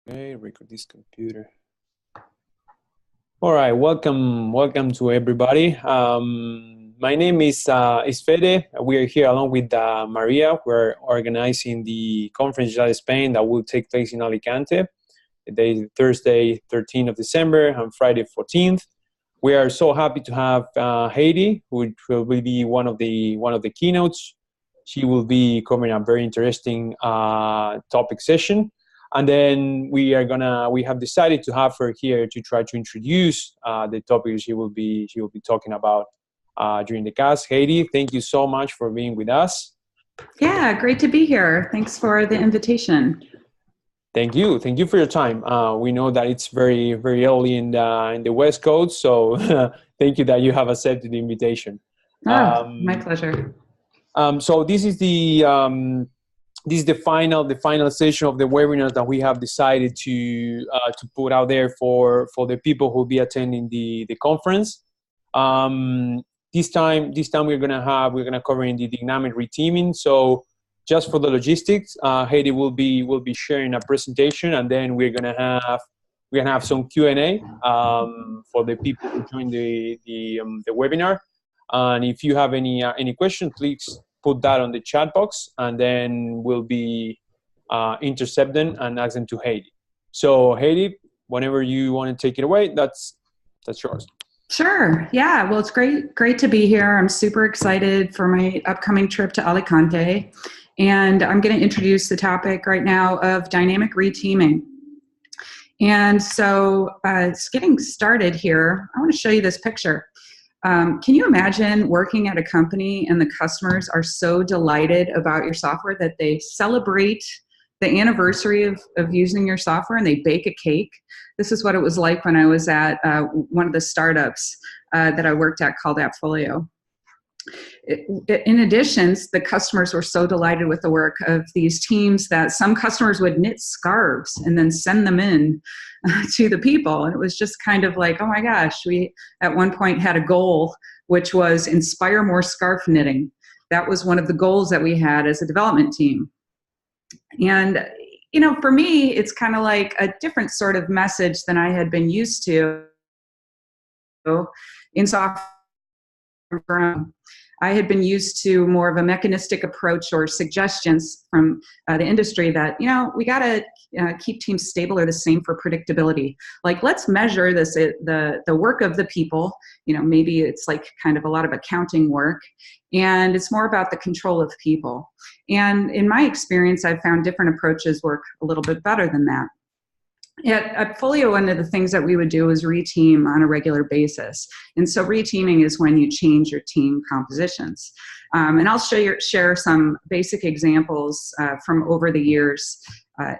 Okay, record this computer. All right, welcome to everybody. My name is Fede. We are here along with Maria. We're organizing the conference in Spain that will take place in Alicante, Thursday, 13th of December and Friday, 14th. We are so happy to have Heidi, who will be one of the keynotes. She will be covering a very interesting topic session. And then we have decided to have her here to try to introduce the topic she will be talking about during the CAS. Heidi, thank you so much for being with us. Yeah, great to be here. Thanks for the invitation. Thank you for your time. We know that it's very early in the West Coast, so thank you that you have accepted the invitation. My pleasure. So this is the final session of the webinar that we have decided to put out there for the people who will be attending the conference. This time we're gonna cover in the dynamic reteaming. So just for the logistics, Heidi will be sharing a presentation, and then we're gonna have some Q&A for the people who join the webinar. And if you have any questions, please put that on the chat box, and then we'll be intercept them and ask them to Heidi. So Heidi, whenever you want to take it away, that's yours. Sure. Yeah. Well, it's great to be here. I'm super excited for my upcoming trip to Alicante, and I'm going to introduce the topic right now of dynamic reteaming. And so, getting started here, I want to show you this picture. Can you imagine working at a company and the customers are so delighted about your software that they celebrate the anniversary of using your software and they bake a cake? This is what it was like when I was at one of the startups that I worked at called AppFolio. In addition, the customers were so delighted with the work of these teams that some customers would knit scarves and then send them in to the people. And it was just kind of like, oh my gosh, we at one point had a goal, which was inspire more scarf knitting. That was one of the goals that we had as a development team. And, you know, for me, it's kind of like a different sort of message than I had been used to in software. I had been used to more of a mechanistic approach or suggestions from the industry that, you know, we got to keep teams stable or the same for predictability. Like, let's measure the work of the people. You know, maybe it's like kind of a lot of accounting work, and it's more about the control of people. And in my experience, I've found different approaches work a little bit better than that. At Folio, one of the things that we would do is reteam on a regular basis. And so reteaming is when you change your team compositions. And I'll share some basic examples from over the years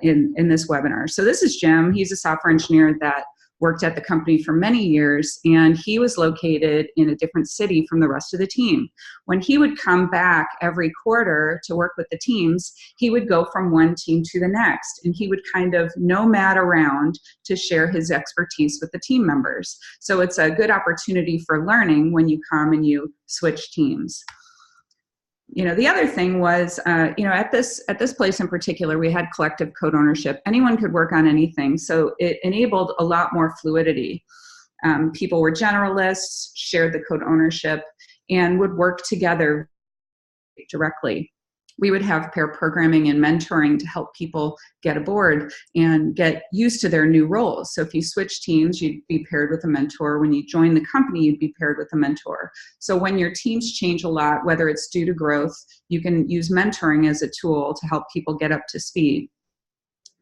in this webinar. So this is Jim. He's a software engineer that worked at the company for many years, and he was located in a different city from the rest of the team. When he would come back every quarter to work with the teams, he would go from one team to the next, and he would kind of nomad around to share his expertise with the team members. So it's a good opportunity for learning when you come and you switch teams. You know, the other thing was, you know, at this place in particular, we had collective code ownership. Anyone could work on anything, so it enabled a lot more fluidity. People were generalists, shared the code ownership, and would work together directly. We would have pair programming and mentoring to help people get aboard and get used to their new roles. So if you switch teams, you'd be paired with a mentor. When you join the company, you'd be paired with a mentor. So when your teams change a lot, whether it's due to growth, you can use mentoring as a tool to help people get up to speed.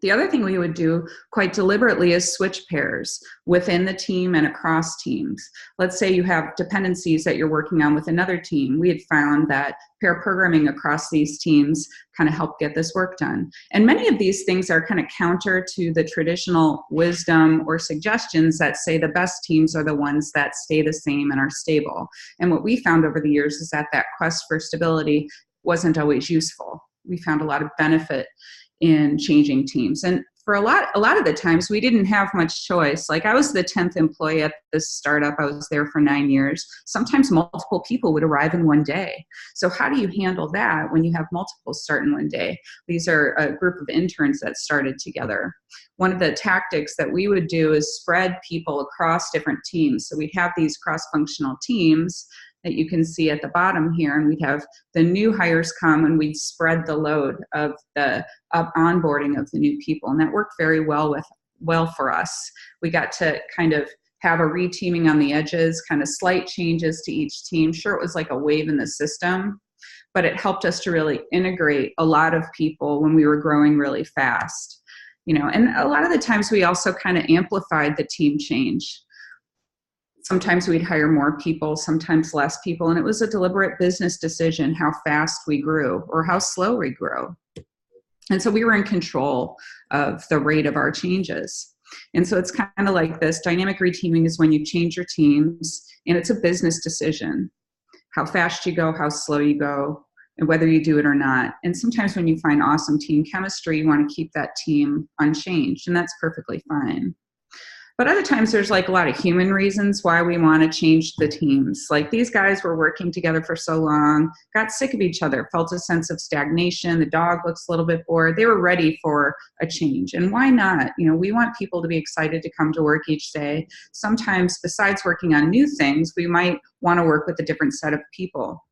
The other thing we would do quite deliberately is switch pairs within the team and across teams. Let's say you have dependencies that you're working on with another team. We had found that pair programming across these teams kind of helped get this work done. And many of these things are kind of counter to the traditional wisdom or suggestions that say the best teams are the ones that stay the same and are stable. And what we found over the years is that quest for stability wasn't always useful. We found a lot of benefit in changing teams. And for a lot of the times we didn't have much choice. Like I was the 10th employee at this startup. I was there for 9 years. Sometimes multiple people would arrive in one day. So how do you handle that when you have multiple start in one day? These are a group of interns that started together. One of the tactics that we would do is spread people across different teams. So we'd have these cross-functional teams that you can see at the bottom here, and we'd have the new hires come and we'd spread the load of the onboarding of the new people, and that worked very well for us. We got to kind of have a reteaming on the edges, kind of slight changes to each team. Sure, it was like a wave in the system, but it helped us to really integrate a lot of people when we were growing really fast. And a lot of the times we also kind of amplified the team change. Sometimes we'd hire more people, sometimes less people, and it was a deliberate business decision how fast we grew or how slow we grew. And so we were in control of the rate of our changes. And so it's kind of like this. Dynamic reteaming is when you change your teams, and it's a business decision. How fast you go, how slow you go, and whether you do it or not. And sometimes when you find awesome team chemistry, you want to keep that team unchanged, and that's perfectly fine. But other times there's like a lot of human reasons why we want to change the teams. Like these guys were working together for so long, got sick of each other, felt a sense of stagnation. The dog looks a little bit bored. They were ready for a change. And why not? We want people to be excited to come to work each day. Sometimes besides working on new things, we might want to work with a different set of people.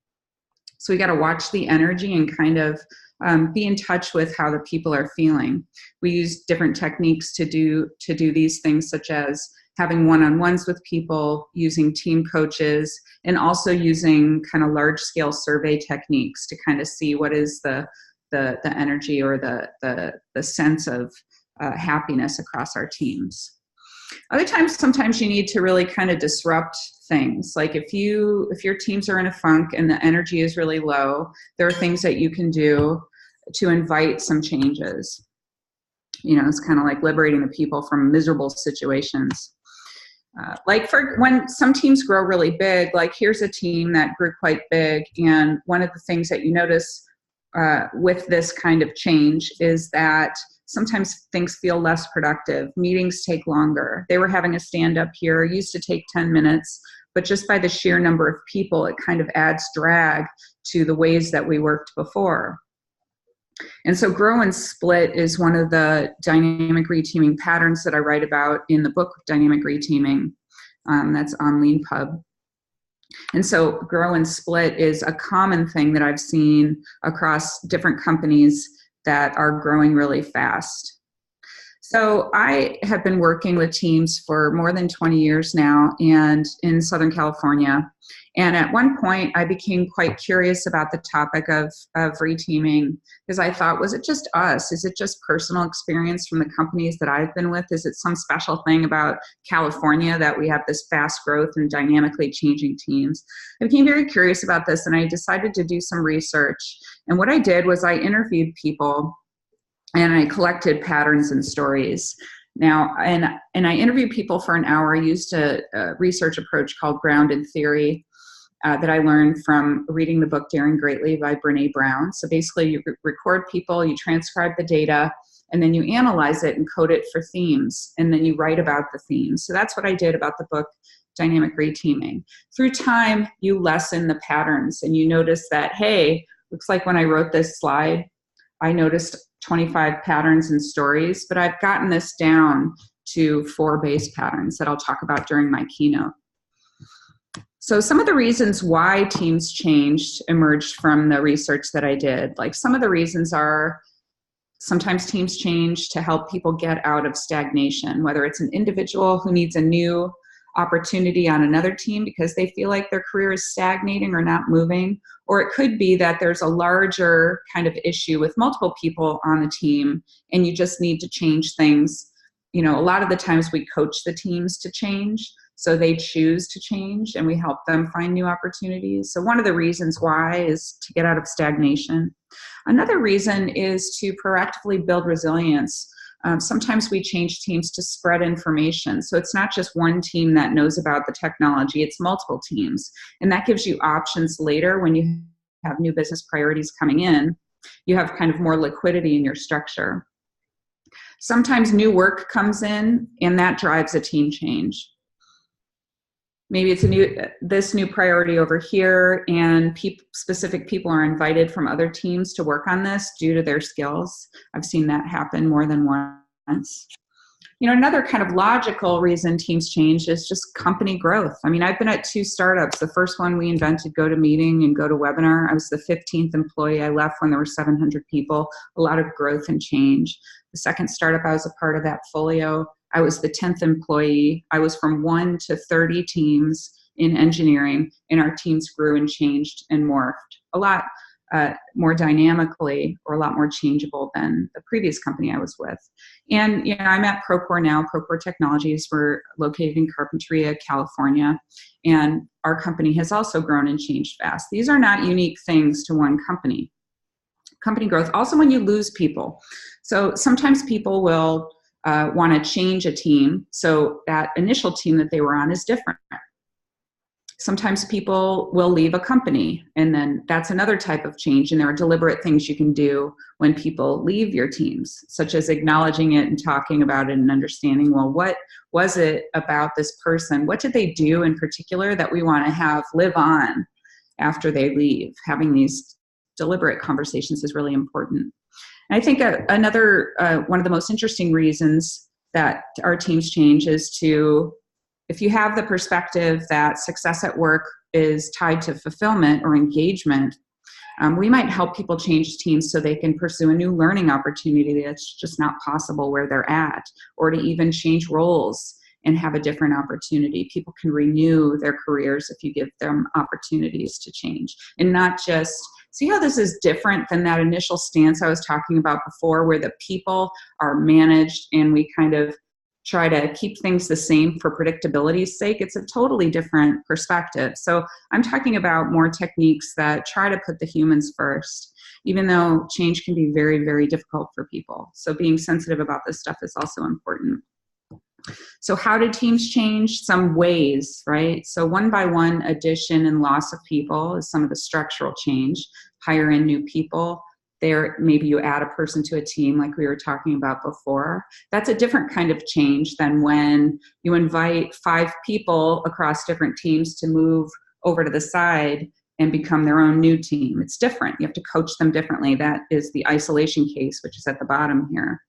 So we got to watch the energy and kind of be in touch with how the people are feeling. We use different techniques to do these things, such as having one-on-ones with people, using team coaches, and also using kind of large-scale survey techniques to kind of see what is the energy or the sense of happiness across our teams. Sometimes you need to really kind of disrupt things. Like if your teams are in a funk and the energy is really low, there are things that you can do to invite some changes. It's kind of like liberating the people from miserable situations. Like for when some teams grow really big, like here's a team that grew quite big, and one of the things that you notice with this kind of change is that sometimes things feel less productive. Meetings take longer. They were having a stand-up here, used to take 10 minutes, but just by the sheer number of people, it kind of adds drag to the ways that we worked before. And so grow and split is one of the dynamic reteaming patterns that I write about in the book, Dynamic Reteaming, that's on LeanPub. And so grow and split is a common thing that I've seen across different companies that are growing really fast. So I have been working with teams for more than 20 years now, and in Southern California. And at one point I became quite curious about the topic of reteaming, because I thought, was it just us? Is it just personal experience from the companies that I've been with? Is it some special thing about California that we have this fast growth and dynamically changing teams? I became very curious about this, and I decided to do some research. And what I did was I interviewed people and I collected patterns and stories. Now, and I interviewed people for an hour. I used a research approach called grounded theory that I learned from reading the book Daring Greatly by Brene Brown. So basically you record people, you transcribe the data, and then you analyze it and code it for themes, and then you write about the themes. So that's what I did about the book Dynamic Reteaming. Through time, you lessen the patterns, and you notice that, hey, looks like when I wrote this slide, I noticed 25 patterns and stories, but I've gotten this down to 4 base patterns that I'll talk about during my keynote. So some of the reasons why teams changed emerged from the research that I did. Like some of the reasons are sometimes teams change to help people get out of stagnation, whether it's an individual who needs a new opportunity on another team because they feel like their career is stagnating or not moving, or it could be that there's a larger kind of issue with multiple people on the team and you just need to change things. A lot of the times we coach the teams to change, so they choose to change and we help them find new opportunities. So one of the reasons why is to get out of stagnation. Another reason is to proactively build resilience. Sometimes we change teams to spread information. So it's not just one team that knows about the technology, it's multiple teams. And that gives you options later when you have new business priorities coming in. You have kind of more liquidity in your structure. Sometimes new work comes in and that drives a team change. Maybe it's this new priority over here, and specific people are invited from other teams to work on this due to their skills. I've seen that happen more than once. Another kind of logical reason teams change is just company growth. I mean, I've been at 2 startups. The first one, we invented GoToMeeting and GoToWebinar. I was the 15th employee. I left when there were 700 people, a lot of growth and change. The second startup, I was a part of that Folio. I was the 10th employee. I was from 1 to 30 teams in engineering, and our teams grew and changed and morphed a lot more dynamically, or a lot more changeable than the previous company I was with. And I'm at Procore now. Procore Technologies. We're located in Carpinteria, California, and our company has also grown and changed fast. These are not unique things to one company. Company growth. Also, when you lose people, so sometimes people will want to change a team, so that initial team that they were on is different. Sometimes people will leave a company, and then that's another type of change, and there are deliberate things you can do when people leave your teams, such as acknowledging it and talking about it and understanding, well, what was it about this person? What did they do in particular that we want to have live on after they leave? Having these deliberate conversations is really important. And I think another one of the most interesting reasons that our teams change is if you have the perspective that success at work is tied to fulfillment or engagement, we might help people change teams so they can pursue a new learning opportunity that's just not possible where they're at, or to even change roles and have a different opportunity. People can renew their careers if you give them opportunities to change, and not just see how this is different than that initial stance I was talking about before, where the people are managed and we kind of try to keep things the same for predictability's sake. It's a totally different perspective. So I'm talking about more techniques that try to put the humans first, even though change can be very, very difficult for people. So being sensitive about this stuff is also important. So how did teams change? Some ways, right? So one by one addition and loss of people is some of the structural change. Hire in new people. There, maybe you add a person to a team like we were talking about before. That's a different kind of change than when you invite 5 people across different teams to move over to the side and become their own new team. It's different. You have to coach them differently. That is the isolation case, which is at the bottom here.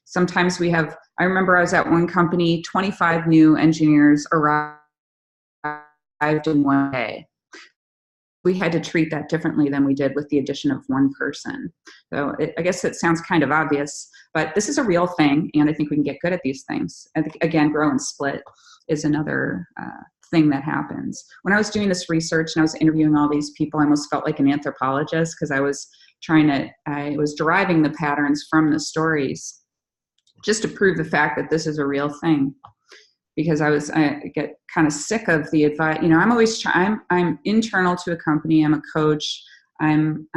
Sometimes I remember I was at one company, 25 new engineers arrived in one day. We had to treat that differently than we did with the addition of one person. So I guess it sounds kind of obvious, but this is a real thing, and I think we can get good at these things. I think, again, grow and split is another thing that happens. When I was doing this research and I was interviewing all these people, I almost felt like an anthropologist, because I was deriving the patterns from the stories just to prove the fact that this is a real thing. Because I get kind of sick of the advice. I'm internal to a company. I'm a coach. I'm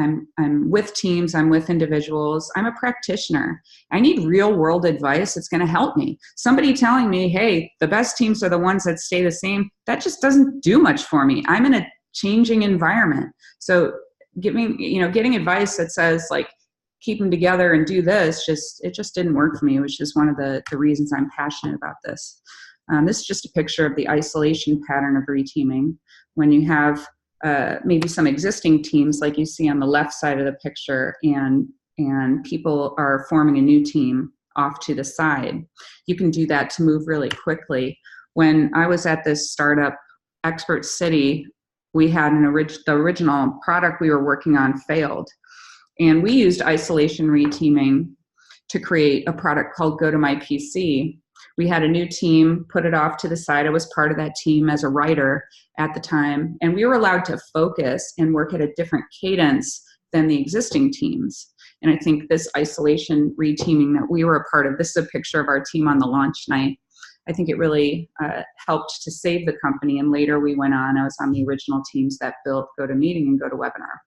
with teams. I'm with individuals. I'm a practitioner. I need real world advice that's going to help me. Somebody telling me, hey, the best teams are the ones that stay the same, that just doesn't do much for me. I'm in a changing environment. So getting advice that says, like, keep them together and do this, it just didn't work for me, which is one of the reasons I'm passionate about this. This is just a picture of the isolation pattern of reteaming. When you have maybe some existing teams, like you see on the left side of the picture, and people are forming a new team off to the side. You can do that to move really quickly. When I was at this startup, Expert City, we had the original product we were working on failed. And we used isolation reteaming to create a product called Go to My PC. We had a new team, put it off to the side. I was part of that team as a writer at the time, and we were allowed to focus and work at a different cadence than the existing teams. And I think this isolation reteaming that we were a part of, this is a picture of our team on the launch night. I think it really helped to save the company. And later I was on the original teams that built GoToMeeting and GoToWebinar.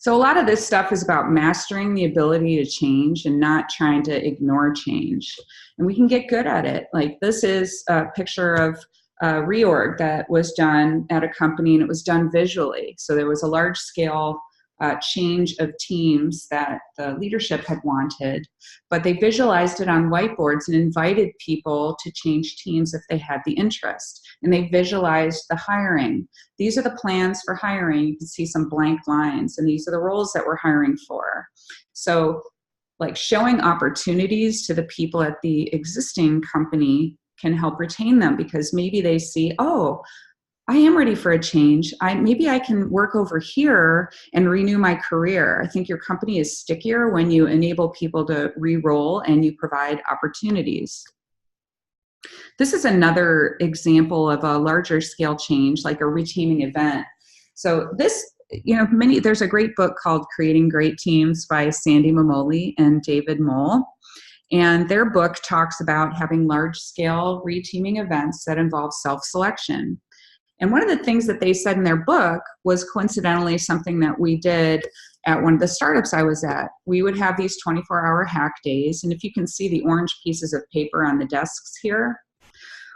So a lot of this stuff is about mastering the ability to change and not trying to ignore change. And we can get good at it. Like, this is a picture of a reorg that was done at a company, and it was done visually. So there was a large scale change of teams that the leadership had wanted, but they visualized it on whiteboards and invited people to change teams if they had the interest. And they visualized the hiring. These are the plans for hiring. You can see some blank lines, and these are the roles that we're hiring for. So like showing opportunities to the people at the existing company can help retain them, because maybe they see, oh, I am ready for a change. Maybe I can work over here and renew my career. I think your company is stickier when you enable people to re-roll and you provide opportunities. This is another example of a larger scale change, like a reteaming event. So this, there's a great book called Creating Great Teams by Sandy Mamoli and David Mole. And their book talks about having large scale reteaming events that involve self-selection. And one of the things that they said in their book was coincidentally something that we did at one of the startups I was at. We would have these 24-hour hack days. And if you can see the orange pieces of paper on the desks here,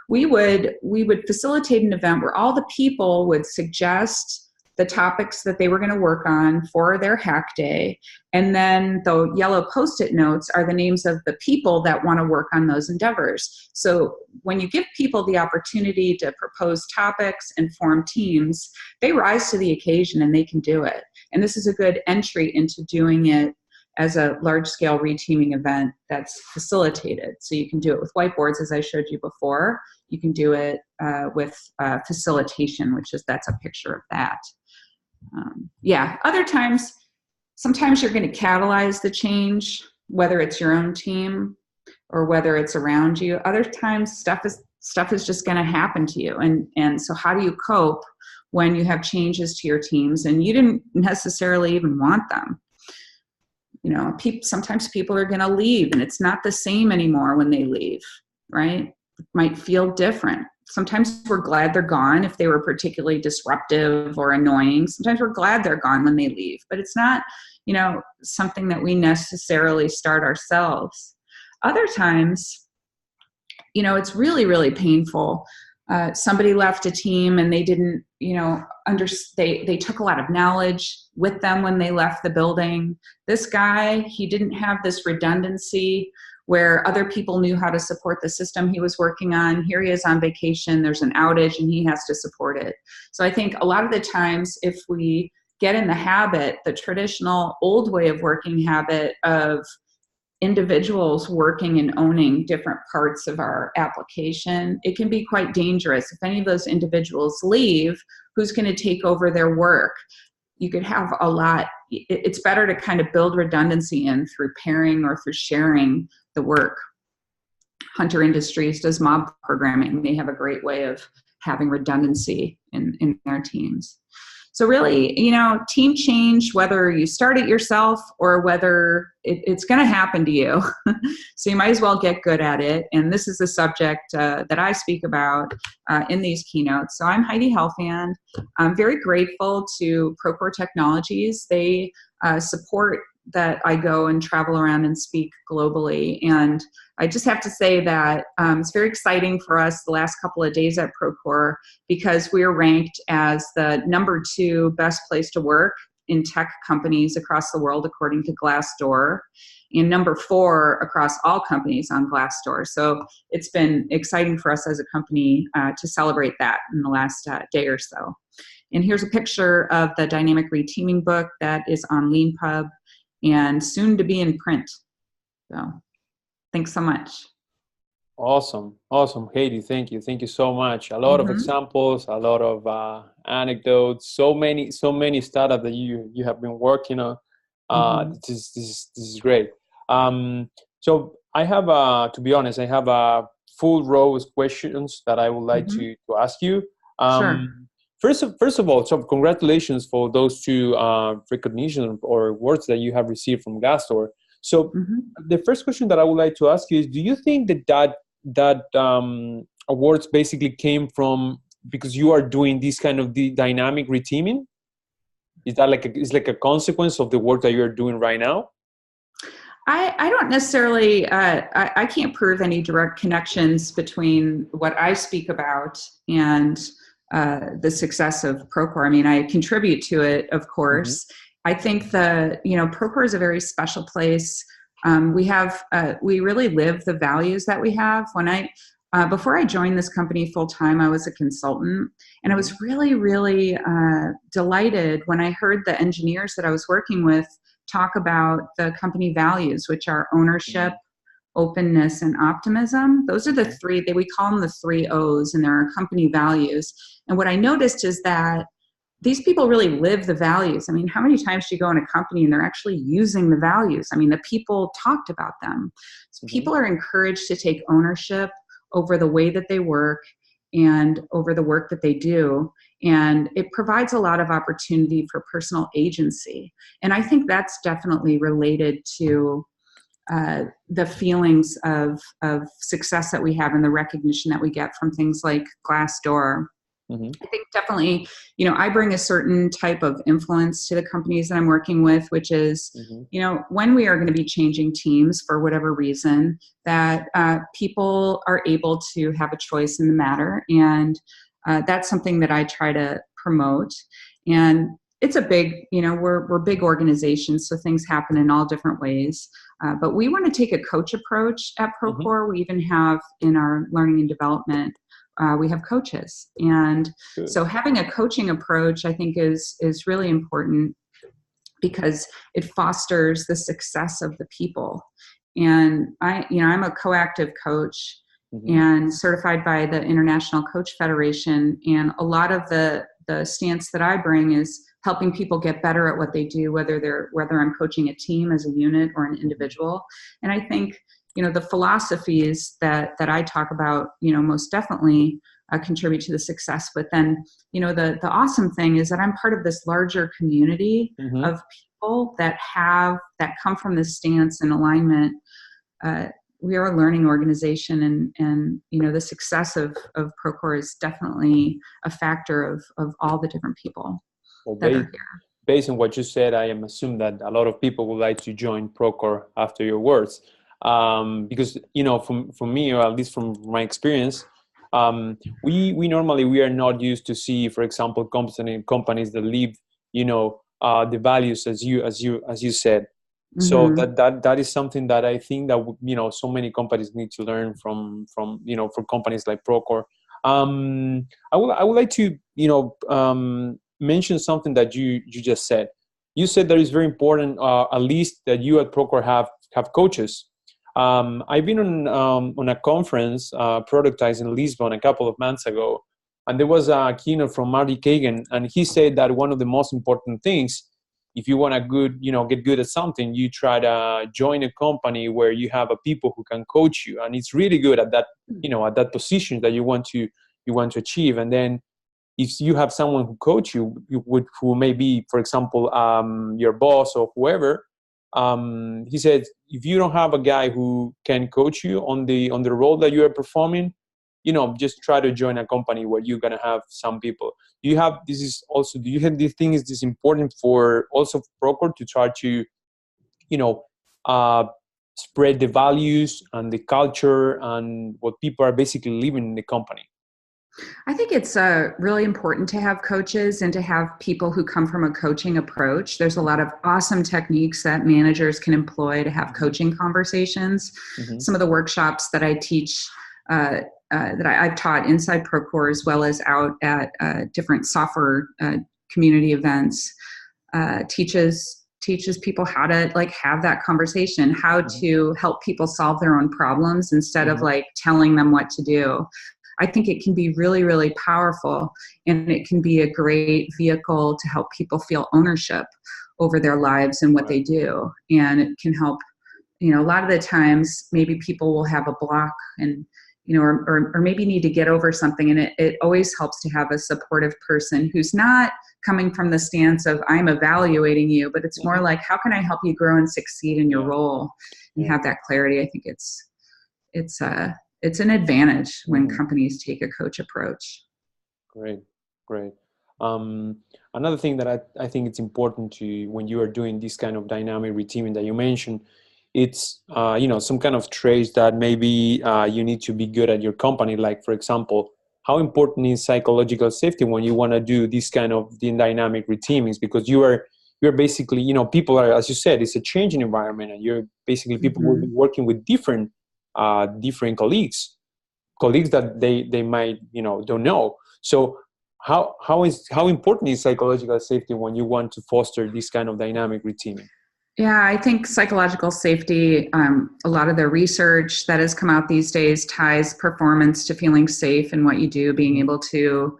we would facilitate an event where all the people would suggest the topics that they were going to work on for their hack day. And then the yellow Post-it notes are the names of the people that want to work on those endeavors. So when you give people the opportunity to propose topics and form teams, they rise to the occasion and they can do it. And this is a good entry into doing it as a large-scale reteaming event that's facilitated. So you can do it with whiteboards, as I showed you before. You can do it with facilitation, that's a picture of that. Other times, sometimes you're going to catalyze the change, whether it's your own team or whether it's around you. Other times, stuff is just going to happen to you. And so how do you cope when you have changes to your teams and you didn't necessarily even want them? Sometimes people are going to leave and it's not the same anymore when they leave, right? It might feel different. Sometimes we're glad they're gone if they were particularly disruptive or annoying. Sometimes we're glad they're gone when they leave, but it's not, something that we necessarily start ourselves. Other times, it's really, really painful. Somebody left a team and they didn't, they took a lot of knowledge with them when they left the building. This guy, he didn't have this redundancy where other people knew how to support the system he was working on. Here he is on vacation, there's an outage, and he has to support it. So I think a lot of the times if we get in the habit, the traditional old way of working habit of individuals working and owning different parts of our application, it can be quite dangerous. If any of those individuals leave, who's going to take over their work? You could have a lot. It's better to kind of build redundancy in through pairing or through sharing the work. Hunter Industries does mob programming. They have a great way of having redundancy in their teams. So really, team change, whether you start it yourself or whether it's going to happen to you. So you might as well get good at it. And this is a subject that I speak about in these keynotes. So I'm Heidi Hefland. I'm very grateful to Procore Technologies. They support that I go and travel around and speak globally. And I just have to say that it's very exciting for us the last couple of days at Procore because we are ranked as the #2 best place to work in tech companies across the world, according to Glassdoor, and #4 across all companies on Glassdoor. So it's been exciting for us as a company to celebrate that in the last day or so. And here's a picture of the Dynamic Reteaming book that is on LeanPub and soon to be in print. So thanks so much. Awesome. Heidi, thank you so much. A lot of examples, a lot of anecdotes, so many startups that you have been working on. This is great. So I have to be honest, I have a full row of questions that I would like to ask you. Sure. First of all, so congratulations for those 2 recognition or awards that you have received from Glassdoor. So the first question that I would like to ask you is, do you think that awards basically came from because you are doing this kind of the dynamic reteaming? Is that like a consequence of the work that you're doing right now? I don't necessarily, I can't prove any direct connections between what I speak about and the success of Procore. I mean, I contribute to it, of course. I think Procore is a very special place. We really live the values that we have. Before I joined this company full time, I was a consultant, and I was really, really delighted when I heard the engineers that I was working with talk about the company values, which are ownership, openness, and optimism. Those are the three, we call them the 3 O's, and there are company values. And what I noticed is that these people really live the values. I mean, how many times do you go in a company and they're actually using the values? I mean, the people talked about them. So people are encouraged to take ownership over the way that they work and over the work that they do. And it provides a lot of opportunity for personal agency. And I think that's definitely related to the feelings of success that we have and the recognition that we get from things like Glassdoor. I think definitely, I bring a certain type of influence to the companies that I'm working with, which is, when we are going to be changing teams for whatever reason, that people are able to have a choice in the matter. And that's something that I try to promote. And it's a big, we're big organizations, so things happen in all different ways. But we want to take a coach approach at Procore. We even have in our learning and development, we have coaches. And so having a coaching approach, I think, is really important because it fosters the success of the people. And I'm a coactive coach and certified by the International Coach Federation. And a lot of the stance that I bring is helping people get better at what they do, whether I'm coaching a team as a unit or an individual. And I think, the philosophies that I talk about, most definitely contribute to the success. But then, the awesome thing is that I'm part of this larger community of people that come from this stance and alignment. We are a learning organization, and the success of Procore is definitely a factor of all the different people that are here. Based on what you said, I am assuming that a lot of people would like to join Procore after your words. Because, from me, or at least from my experience, we normally are not used to see, for example, companies that live, the values as you said. So that is something that I think that so many companies need to learn from for companies like Procore. I would like to mention something that you just said. You said that it's very important, at least that you at Procore have coaches. I've been on a conference, Productize in Lisbon a couple of months ago, and there was a keynote from Marty Kagan, and he said that one of the most important things, if you want to get good at something, you try to join a company where you have people who can coach you, and it's really good at that, at that position that you want to achieve. And then if you have someone who coach you, who may be, for example, your boss or whoever. He said, if you don't have a guy who can coach you on the role that you are performing, just try to join a company where you're gonna have some people. Do you have this thing? Is this important for also Procore to try to, spread the values and the culture and what people are basically living in the company? I think it's really important to have coaches and to have people who come from a coaching approach. There's a lot of awesome techniques that managers can employ to have coaching conversations. Some of the workshops that I teach, that I've taught inside Procore as well as out at different software community events, teaches people how to have that conversation, how to help people solve their own problems instead of telling them what to do. I think it can be really, really powerful, and it can be a great vehicle to help people feel ownership over their lives and what they do. And it can help, a lot of the times maybe people will have a block and, or maybe need to get over something. And it always helps to have a supportive person who's not coming from the stance of I'm evaluating you, but it's more like, how can I help you grow and succeed in your role and have that clarity? I think it's an advantage when companies take a coach approach. Great. Another thing that I think it's important to, when you are doing this kind of dynamic reteaming that you mentioned, it's some kind of traits that maybe you need to be good at your company. Like, for example, how important is psychological safety when you want to do this kind of dynamic reteamings? Because you are you're basically, you know, people are, as you said, it's a changing environment, and you're basically, people will be working with different colleagues that they might, you know, don't know. So how important is psychological safety when you want to foster this kind of dynamic reteaming? Yeah, I think psychological safety, a lot of the research that has come out these days ties performance to feeling safe in what you do, being able to,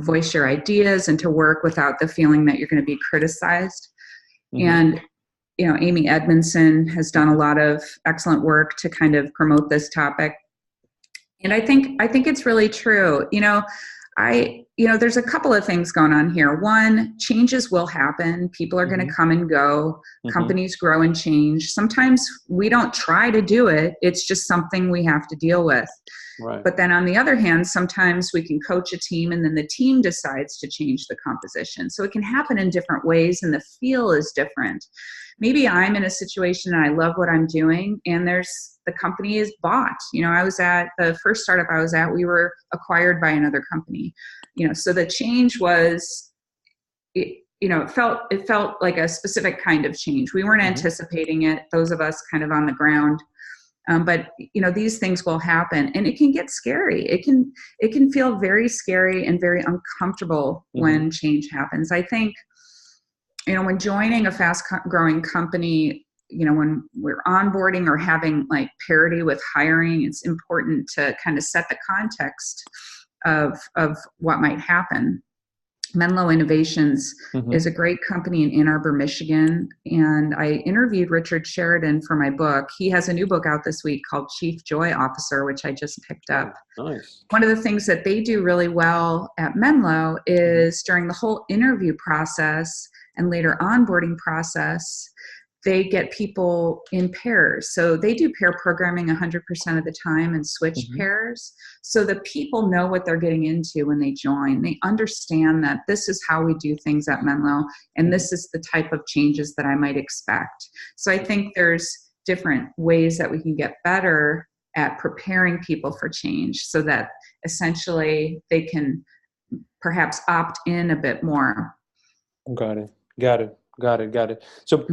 voice your ideas and to work without the feeling that you're going to be criticized. And, you know, Amy Edmondson has done a lot of excellent work to kind of promote this topic. And I think it's really true. There's a couple of things going on here. One, changes will happen. People are going to come and go. Companies grow and change. Sometimes we don't try to do it. It's just something we have to deal with. Right. But then on the other hand, sometimes we can coach a team and then the team decides to change the composition. So it can happen in different ways and the feel is different. Maybe I'm in a situation and I love what I'm doing and the company is bought. You know, I was at the first startup I was at, we were acquired by another company. You know, so the change was, it felt like a specific kind of change. We weren't anticipating it, those of us kind of on the ground. But you know, these things will happen and it can get scary. It can feel very scary and very uncomfortable when change happens. I think, you know, when joining a fast growing company, you know, when we're onboarding or having like parity with hiring, it's important to kind of set the context of what might happen. Menlo Innovations is a great company in Ann Arbor, Michigan. And I interviewed Richard Sheridan for my book. He has a new book out this week called Chief Joy Officer, which I just picked up. Nice. One of the things that they do really well at Menlo is during the whole interview process and later onboarding process, they get people in pairs. So they do pair programming 100% of the time and switch pairs. So the people know what they're getting into when they join. They understand that this is how we do things at Menlo, and this is the type of changes that I might expect. So I think there's different ways that we can get better at preparing people for change so that essentially they can perhaps opt in a bit more. Got it. So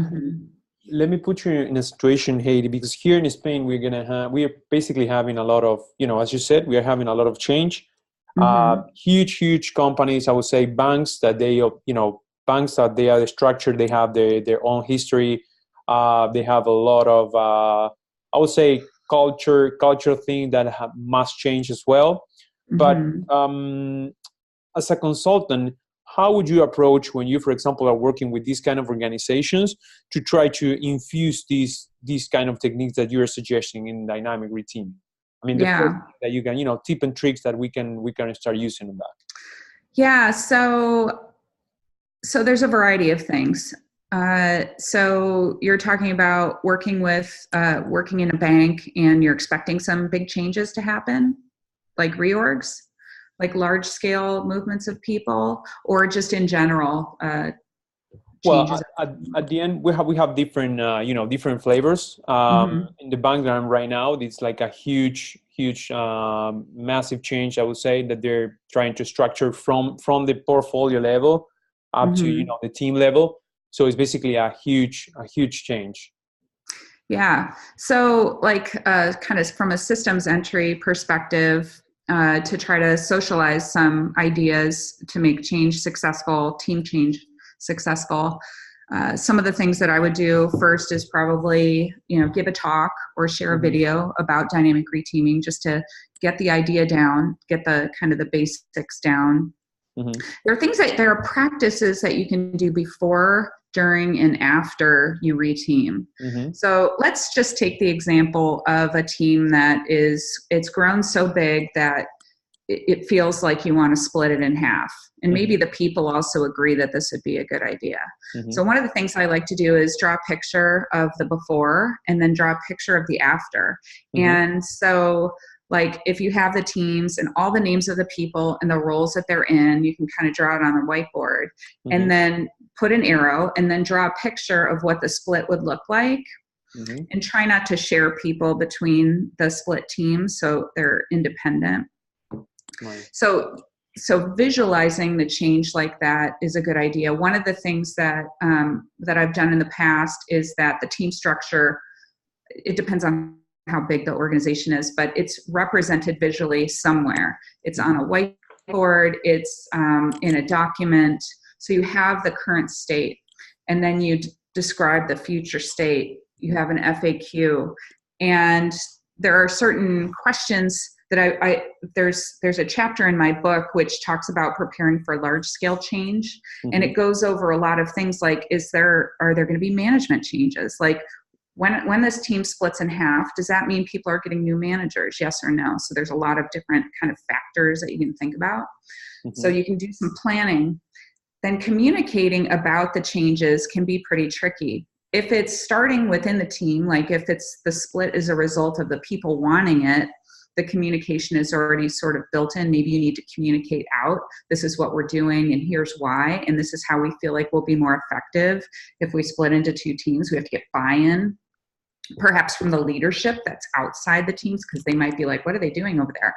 let me put you in a situation, Heidi, because here in Spain, we are basically having a lot of, you know, as you said, we are having a lot of change. Huge companies, I would say banks that they are structured, they have their own history. They have a lot of, I would say, culture thing that must change as well. But as a consultant, how would you approach when you, for example, are working with these kind of organizations to try to infuse these kind of techniques that you are suggesting in dynamic reteaming? I mean, the first thing that you can, you know, tip and tricks that we can start using in that. Yeah. So there's a variety of things. So you're talking about working in a bank and you're expecting some big changes to happen, like reorgs, like large scale movements of people, or just in general changes? Well, at the end, we have different, different flavors. In the bank that I'm right now, it's like a huge, massive change, I would say, that they're trying to structure from the portfolio level up to, you know, the team level. So it's basically a huge change. Yeah. So like kind of from a systems entry perspective, to try to socialize some ideas to make change successful, team change successful. Some of the things that I would do first is probably, you know, give a talk or share a video about dynamic reteaming just to get the idea down, get the kind of the basics down. There are practices that you can do before, during, and after you reteam. So let's just take the example of a team that it's grown so big that it feels like you want to split it in half. And maybe the people also agree that this would be a good idea. So one of the things I like to do is draw a picture of the before and then draw a picture of the after. And so like if you have the teams and all the names of the people and the roles that they're in, you can kind of draw it on a whiteboard and then put an arrow and then draw a picture of what the split would look like. And try not to share people between the split teams so they're independent. So So visualizing the change like that is a good idea. One of the things that I've done in the past is that the team structure, it depends on how big the organization is, but it's represented visually somewhere. It's on a whiteboard, it's in a document. So you have the current state, and then you describe the future state. You have an FAQ, and there are certain questions that there's a chapter in my book which talks about preparing for large scale change. Mm-hmm. And it goes over a lot of things like, are there going to be management changes? Like when this team splits in half, does that mean people are getting new managers? Yes or no? So there's a lot of different kind of factors that you can think about. Mm-hmm. So you can do some planning. Then communicating about the changes can be pretty tricky. If it's starting within the team, like if it's the split is a result of the people wanting it, the communication is already sort of built in. Maybe you need to communicate out, this is what we're doing and here's why, and this is how we feel like we'll be more effective if we split into two teams. We have to get buy-in, perhaps from the leadership that's outside the teams, because they might be like, what are they doing over there?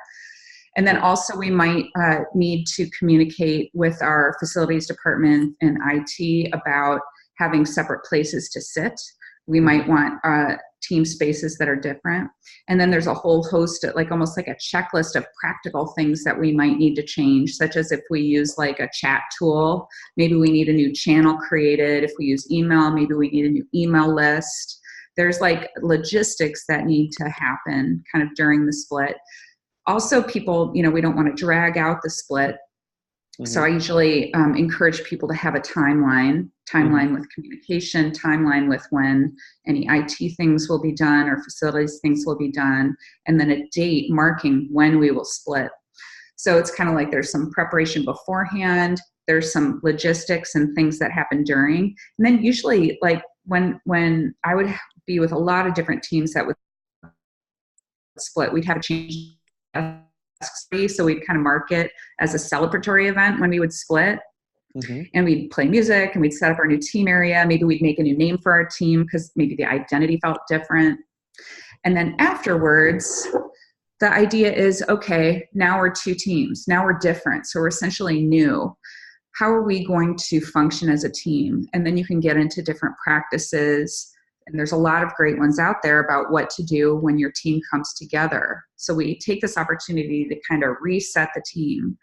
And then also we might need to communicate with our facilities department and IT about having separate places to sit. We might want team spaces that are different. And then there's a whole host of, like almost like a checklist of practical things that we might need to change, such as if we use like a chat tool, maybe we need a new channel created. If we use email, maybe we need a new email list. There's like logistics that need to happen kind of during the split. Also, people, we don't want to drag out the split. Mm-hmm. So I usually encourage people to have a timeline mm-hmm. with communication, timeline with when any IT things will be done or facilities things will be done, and then a date marking when we will split. So it's kind of like there's some preparation beforehand, there's some logistics and things that happen during, and then usually like when I would be with a lot of different teams that would split, we'd have a change. So we'd kind of mark it as a celebratory event when we would split. Mm-hmm. And we'd play music and we'd set up our new team area. Maybe we'd make a new name for our team because maybe the identity felt different. And then afterwards, the idea is, okay, now we're two teams. Now we're different. So we're essentially new. How are we going to function as a team? And then you can get into different practices. And there's a lot of great ones out there about what to do when your team comes together. So we take this opportunity to kind of reset the team.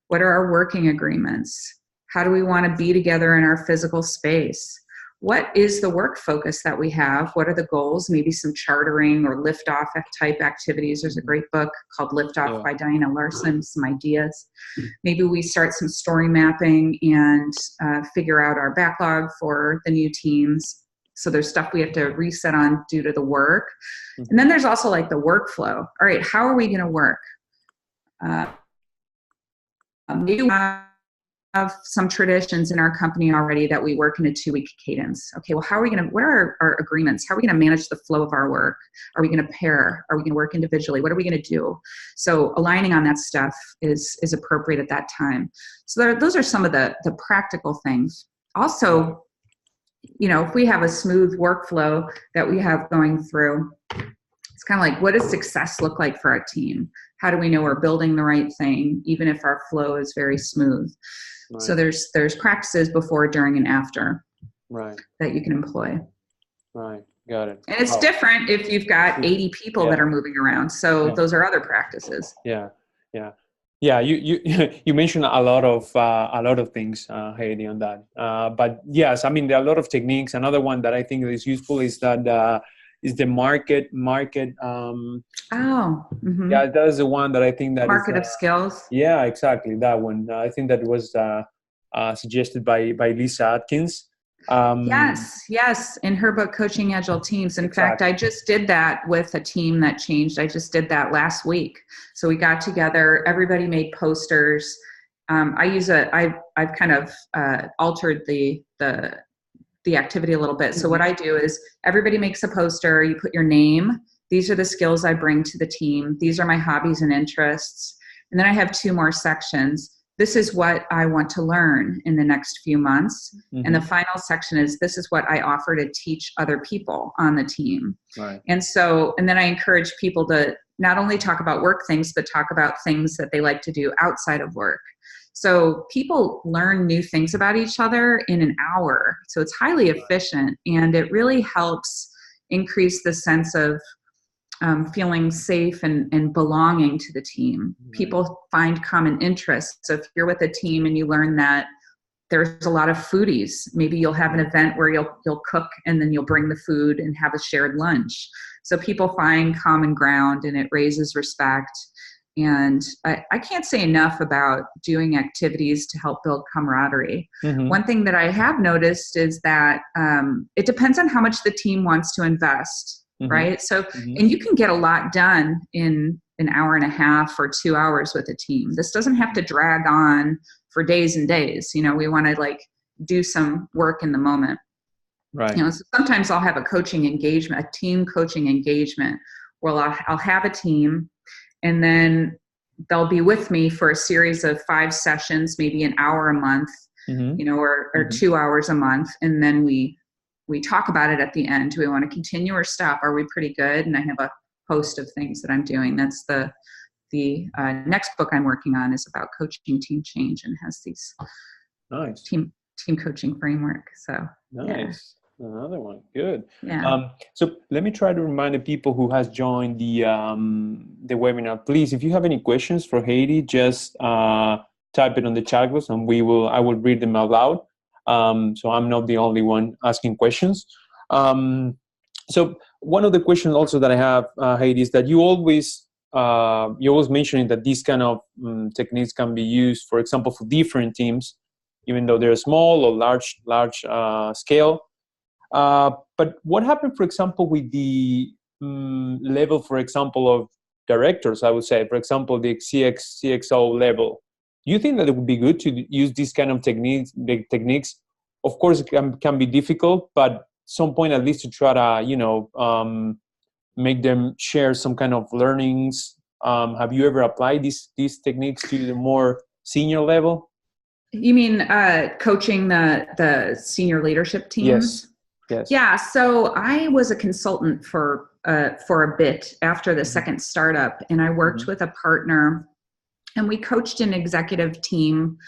What are our working agreements? How do we want to be together in our physical space? What is the work focus that we have? What are the goals? Maybe some chartering or lift-off type activities. There's a great book called Lift-Off by Diana Larson, some ideas. Maybe we start some story mapping and figure out our backlog for the new teams. So there's stuff we have to reset on due to the work. Mm-hmm. And then there's also like the workflow. All right, how are we going to work? Maybe we have some traditions in our company already that we work in a 2-week cadence. Okay, well, how are we going to, what are our agreements? How are we going to manage the flow of our work? Are we going to pair? Are we going to work individually? What are we going to do? So aligning on that stuff is appropriate at that time. So those are some of the practical things. Also, if we have a smooth workflow that we have going through, it's kind of like, what does success look like for our team? How do we know we're building the right thing, even if our flow is very smooth? Right. So there's practices before, during, and after that you can employ. Right, got it. And it's different if you've got 80 people that are moving around. So those are other practices. Yeah. You mentioned a lot of things, Heidi, on that. But yes, I mean, there are a lot of techniques. Another one that I think is useful is that is the market. Mm-hmm. Yeah, that is the one that I think that market of skills. Yeah, exactly, that one. I think that was suggested by Lisa Atkins. Yes, in her book, Coaching Agile Teams. In fact, I just did that with a team that changed. I just did that last week. So we got together, everybody made posters. I've kind of altered the activity a little bit. So what I do is everybody makes a poster, you put your name, these are the skills I bring to the team, these are my hobbies and interests. And then I have 2 more sections. This is what I want to learn in the next few months. Mm-hmm. And the final section is, this is what I offer to teach other people on the team. Right. And then I encourage people to not only talk about work things, but talk about things that they like to do outside of work. So people learn new things about each other in an hour. So it's highly efficient, and it really helps increase the sense of feeling safe and belonging to the team. People find common interests. So if you're with a team and you learn that there's a lot of foodies, maybe you'll have an event where you'll cook and then you'll bring the food and have a shared lunch. So people find common ground, and it raises respect. And I can't say enough about doing activities to help build camaraderie. One thing that I have noticed is that it depends on how much the team wants to invest, right? So, and you can get a lot done in an hour and a half or 2 hours with a team. This doesn't have to drag on for days and days. You know, we want to like do some work in the moment. Right. You know, so sometimes I'll have a coaching engagement, a team coaching engagement, where I'll have a team, and then they'll be with me for a series of 5 sessions, maybe an hour a month, you know, or 2 hours a month. And then we talk about it at the end. Do we want to continue or stop? Are we pretty good? And I have a host of things that I'm doing. That's the next book I'm working on is about coaching team change, and has these team coaching framework. So nice. Yeah. Another one. Good. Yeah. So let me try to remind the people who has joined the webinar. Please, if you have any questions for Heidi, just type it on the chat box, and I will read them out loud. So I'm not the only one asking questions. So one of the questions also that I have, Heidi, is that you always mentioning that these kind of techniques can be used, for example, for different teams, even though they're small or large scale. But what happened, for example, with the level, for example, of directors, I would say, for example, the CXO level? Do you think that it would be good to use these kind of techniques? Of course, it can be difficult, but some point at least to try to, make them share some kind of learnings. Have you ever applied these techniques to the more senior level? You mean coaching the senior leadership teams? Yes. Yeah. So I was a consultant for a bit after the second startup, and I worked with a partner, and we coached an executive team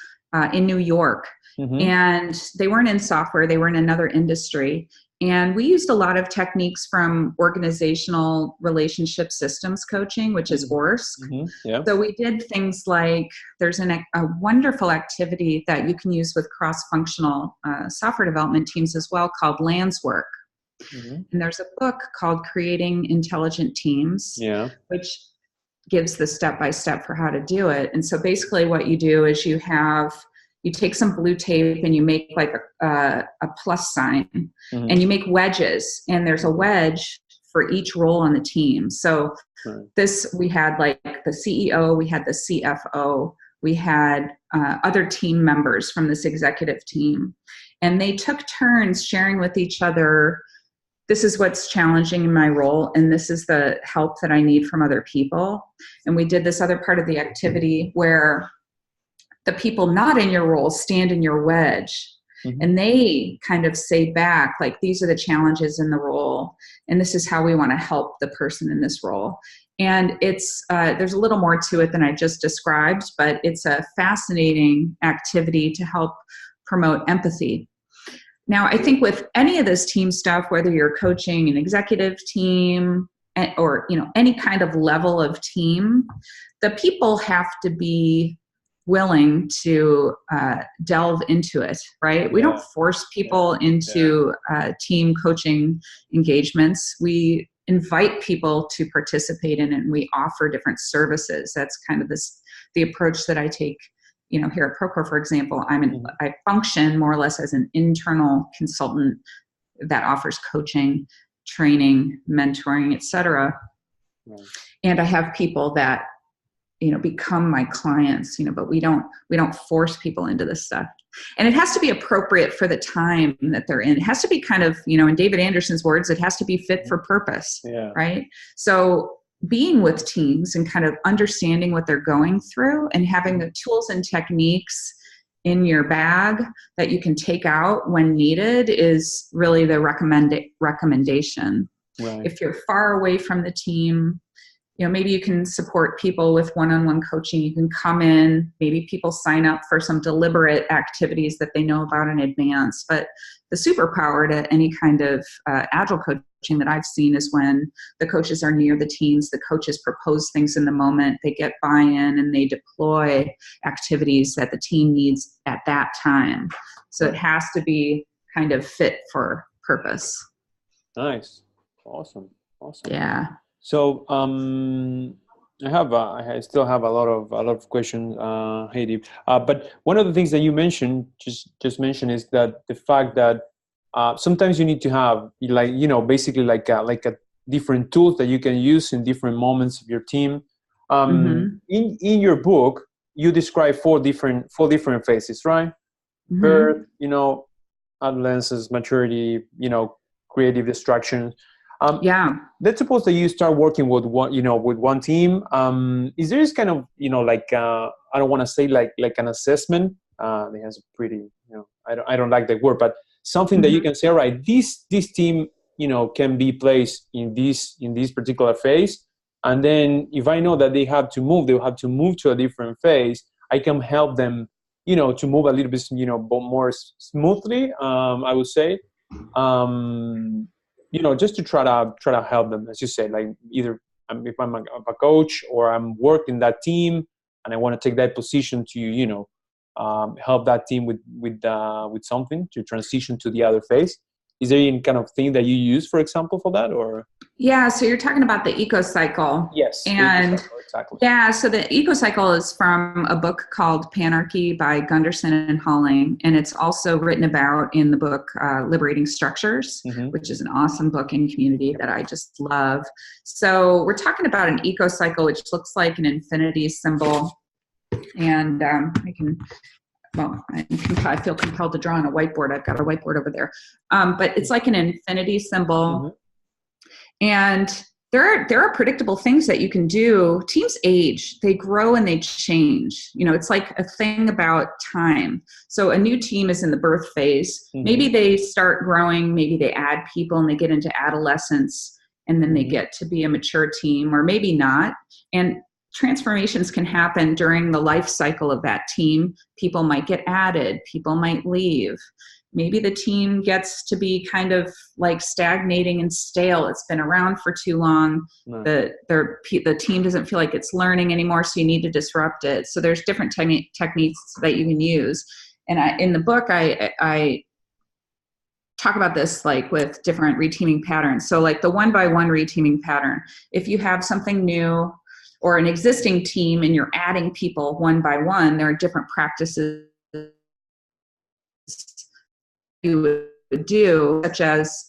in New York. And they weren't in software, they were in another industry. And we used a lot of techniques from organizational relationship systems coaching, which is ORSC. So we did things like, there's a wonderful activity that you can use with cross-functional software development teams as well, called Lands Work. And there's a book called Creating Intelligent Teams, which gives the step-by-step for how to do it. And so basically what you do is you take some blue tape and you make like a plus sign, and you make wedges, and there's a wedge for each role on the team. So we had like the CEO, we had the CFO, we had other team members from this executive team, and they took turns sharing with each other, this is what's challenging in my role, and this is the help that I need from other people. And we did this other part of the activity where the people not in your role stand in your wedge, and they kind of say back, like, these are the challenges in the role, and this is how we want to help the person in this role. And it's there's a little more to it than I just described, but it's a fascinating activity to help promote empathy. Now, I think with any of this team stuff, whether you're coaching an executive team or any kind of level of team, the people have to be willing to delve into it, right? We don't force people into team coaching engagements. We invite people to participate in it, and we offer different services. That's kind of the approach that I take. Here at Procore, for example, I function more or less as an internal consultant that offers coaching, training, mentoring, etc. And I have people that become my clients, but we don't force people into this stuff. And it has to be appropriate for the time that they're in. It has to be kind of, in David Anderson's words, it has to be fit for purpose, right? So being with teams and kind of understanding what they're going through and having the tools and techniques in your bag that you can take out when needed is really the recommendation. Right. If you're far away from the team, maybe you can support people with one-on-one coaching. You can come in, maybe people sign up for some deliberate activities that they know about in advance. But the superpower to any kind of Agile coaching that I've seen is when the coaches are near the teams, the coaches propose things in the moment, they get buy-in, and they deploy activities that the team needs at that time. So it has to be kind of fit for purpose. Nice. Awesome. Yeah. So I still have a lot of questions, Heidi. But one of the things that you mentioned, just mentioned, is that the fact that sometimes you need to have basically like a different tools that you can use in different moments of your team. In your book, you describe four different phases, right? Birth, adolescence, maturity, creative destruction. Let's suppose that you start working with one team. Is there this kind of, I don't want to say like an assessment. It has a pretty, I don't like that word, but something that you can say, all right, this team, can be placed in this particular phase. And then if I know that they'll have to move to a different phase, I can help them, to move a little bit, more smoothly, I would say. Just to try to help them, as you say, like either if I'm a coach or I'm working that team and I want to take that position to, help that team with something to transition to the other phase. Is there any kind of thing that you use, for example, for that, or? Yeah, so you're talking about the eco-cycle. Yes, and exactly. Yeah, so the eco-cycle is from a book called Panarchy by Gunderson and Halling, and it's also written about in the book Liberating Structures, which is an awesome book in community that I just love. So we're talking about an eco-cycle, which looks like an infinity symbol, and I feel compelled to draw on a whiteboard. I've got a whiteboard over there. But it's like an infinity symbol. And there are predictable things that you can do. Teams age, they grow and they change. It's like a thing about time. So a new team is in the birth phase. Maybe they start growing, maybe they add people and they get into adolescence, and then they get to be a mature team, or maybe not. And transformations can happen during the life cycle of that team. People might get added, people might leave. Maybe the team gets to be kind of like stagnating and stale. It's been around for too long. No. The team doesn't feel like it's learning anymore, so you need to disrupt it. So there's different techniques that you can use. And in the book, I talk about this like with different reteaming patterns. So like the 1-by-1 reteaming pattern, if you have something new or an existing team and you're adding people 1-by-1, there are different practices you would do, such as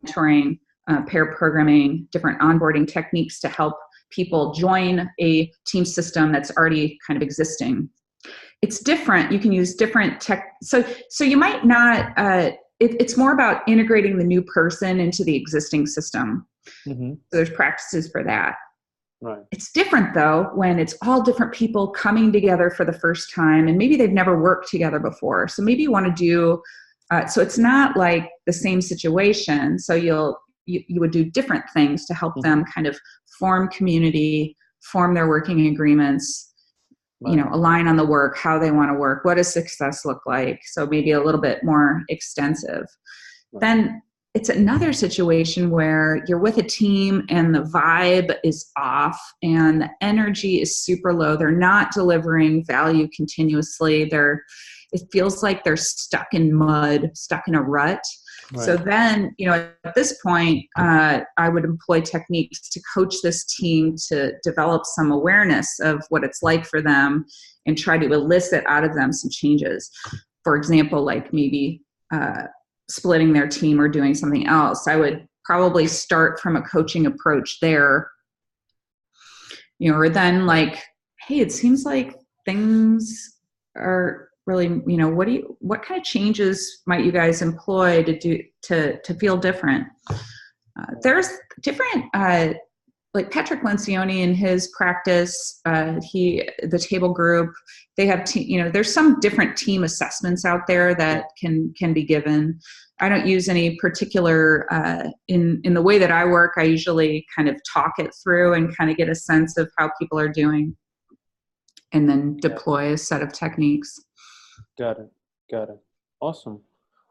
mentoring, pair programming, different onboarding techniques to help people join a team system that's already kind of existing. It's different. You can use different tech. So you might not, it's more about integrating the new person into the existing system. So there's practices for that. Right. It's different though when it's all different people coming together for the first time, and maybe they've never worked together before. So maybe you want to do, so it's not like the same situation. So you would do different things to help them kind of form community, form their working agreements, align on the work, how they want to work, what does success look like? So maybe a little bit more extensive. Right. Then it's another situation where you're with a team and the vibe is off and the energy is super low. They're not delivering value continuously. It feels like they're stuck in mud, stuck in a rut. Right. So then, at this point, I would employ techniques to coach this team to develop some awareness of what it's like for them and try to elicit out of them some changes. For example, like maybe splitting their team or doing something else. I would probably start from a coaching approach there, or then like, hey, it seems like things are really, what kind of changes might you guys employ to feel different? There's different, like Patrick Lencioni in his practice, the table group, they have, there's some different team assessments out there that can be given. I don't use any particular, in the way that I work, I usually kind of talk it through and kind of get a sense of how people are doing and then deploy a set of techniques. Got it. Got it. Awesome.